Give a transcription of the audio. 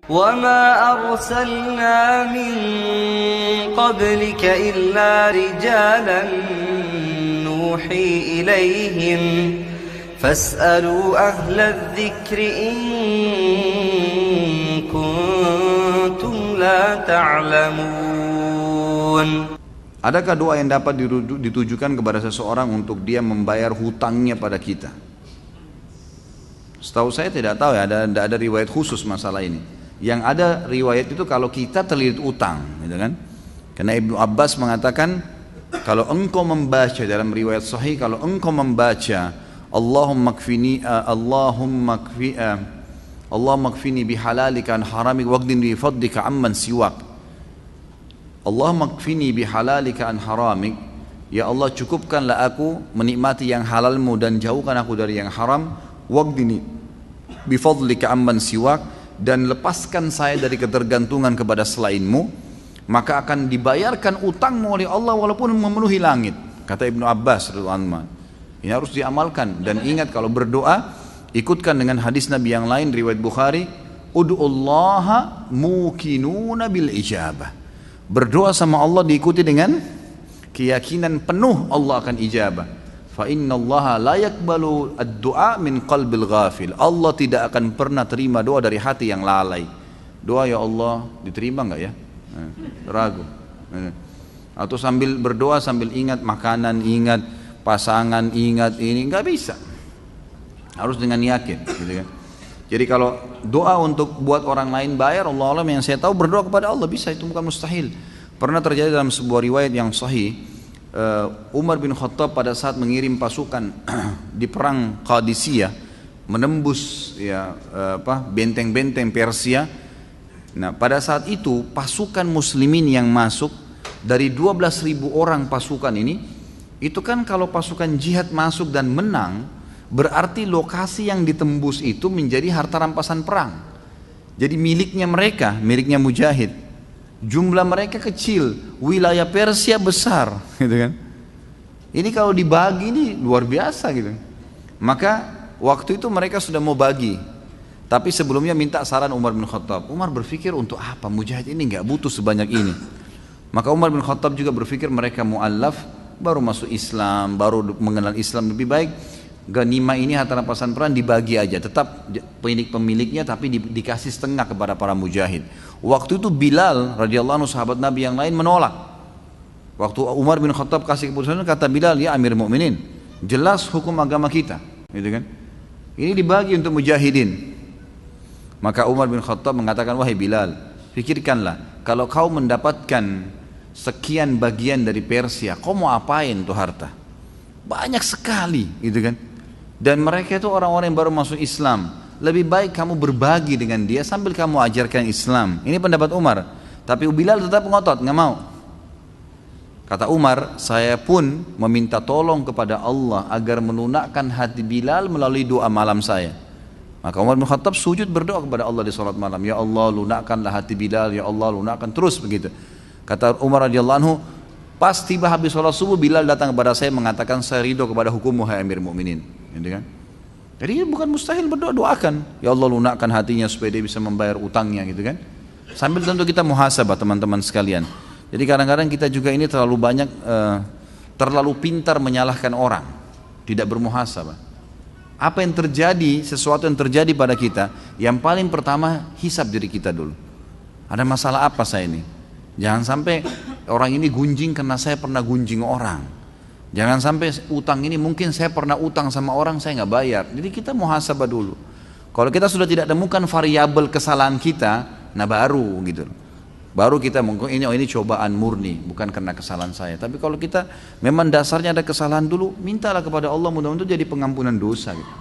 وَمَا أَرْسَلْنَا مِن قَبْلِكَ إِلَّا رِجَالًا نُوحِي إِلَيْهِمْ فَاسْأَلُوا أَهْلَ الذِّكْرِ إِن كُنتُمْ لَا تَعْلَمُونَ. Adakah doa yang dapat ditujukan kepada seseorang untuk dia membayar hutangnya pada kita? Setahu saya tidak tahu ya, ada riwayat khusus masalah ini. Yang ada riwayat itu kalau kita terlilit utang, gitu kan? Karena Ibnu Abbas mengatakan kalau engkau membaca dalam riwayat sahih, kalau engkau membaca Allahumma kfini bihalalika an haramik waqdin bi fadlika amman siwak. Allahumma kfini bihalalika an haramik. Ya Allah, cukupkanlah aku menikmati yang halalmu dan jauhkan aku dari yang haram. Waqdini bi fadlika amman siwak, dan lepaskan saya dari ketergantungan kepada selainmu, maka akan dibayarkan utangmu oleh Allah walaupun memenuhi langit, kata Ibnu Abbas radhiyallahu anhu. Ini harus diamalkan. Dan ingat, kalau berdoa ikutkan dengan hadis Nabi yang lain riwayat Bukhari, ud'ullaha mukinuna bil ijabah. Berdoa sama Allah diikuti dengan keyakinan penuh Allah akan ijabah. Fa innallaha la yaqbalu ad-du'a min qalbil ghafil. Allah tidak akan pernah terima doa dari hati yang lalai. Doa ya Allah diterima enggak ya? Ragu. Atau sambil berdoa sambil ingat makanan, ingat pasangan, ingat ini, enggak bisa. Harus dengan yakin, gitu kan. Jadi kalau doa untuk buat orang lain bayar, Allah alam, yang saya tahu berdoa kepada Allah bisa, itu bukan mustahil. Pernah terjadi dalam sebuah riwayat yang sahih, Umar bin Khattab pada saat mengirim pasukan di perang Qadisiyah menembus benteng-benteng Persia. Nah, pada saat itu pasukan muslimin yang masuk dari 12.000 orang pasukan ini, itu kan kalau pasukan jihad masuk dan menang, berarti lokasi yang ditembus itu menjadi harta rampasan perang. Jadi miliknya mereka, miliknya mujahid. Jumlah mereka kecil, wilayah Persia besar, gitu kan. Ini kalau dibagi ini luar biasa gitu. Maka waktu itu mereka sudah mau bagi, tapi sebelumnya minta saran Umar bin Khattab. Umar berpikir, untuk apa mujahid ini nggak butuh sebanyak ini. Maka Umar bin Khattab juga berpikir mereka mu'allaf, baru masuk Islam, baru mengenal Islam, lebih baik ganima ini harta rampasan perang dibagi aja, tetap pemiliknya tapi dikasih setengah kepada para mujahid. Waktu itu Bilal radhiyallahu anhu, sahabat Nabi yang lain, menolak. Waktu Umar bin Khattab kasih keputusan, kata Bilal, ya Amir Mu'minin, jelas hukum agama kita, gitu kan. Ini dibagi untuk mujahidin. Maka Umar bin Khattab mengatakan, wahai Bilal, pikirkanlah, kalau kau mendapatkan sekian bagian dari Persia, kau mau apain tuh harta? Banyak sekali, gitu kan. Dan mereka itu orang-orang yang baru masuk Islam. Lebih baik kamu berbagi dengan dia sambil kamu ajarkan Islam. Ini pendapat Umar. Tapi Bilal tetap ngotot, nggak mau. Kata Umar, saya pun meminta tolong kepada Allah agar melunakkan hati Bilal melalui doa malam saya. Maka Umar bin Khattab sujud berdoa kepada Allah di salat malam. Ya Allah, lunakkanlah hati Bilal. Ya Allah, lunakkan, terus begitu. Kata Umar radhiyallahu anhu, pas tiba habis sholat subuh, Bilal datang kepada saya mengatakan, saya ridho kepada hukummu hai Amir Mu'minin, gitu kan. Jadi bukan mustahil berdoa, doakan ya Allah lunakkan hatinya supaya dia bisa membayar utangnya, gitu kan. Sambil tentu kita muhasabah teman-teman sekalian. Jadi kadang-kadang kita juga ini terlalu banyak terlalu pintar menyalahkan orang, tidak bermuhasabah. Apa yang terjadi, sesuatu yang terjadi pada kita, yang paling pertama hisab diri kita dulu. Ada masalah apa saya ini? Jangan sampai orang ini gunjing karena saya pernah gunjing orang. Jangan sampai utang ini mungkin saya pernah utang sama orang, saya nggak bayar. Jadi kita muhasabah dulu. Kalau kita sudah tidak temukan variabel kesalahan kita, nah baru gitu. Baru kita mungkin ini cobaan murni, bukan karena kesalahan saya. Tapi kalau kita memang dasarnya ada kesalahan dulu, mintalah kepada Allah, mudah-mudahan itu jadi pengampunan dosa gitu.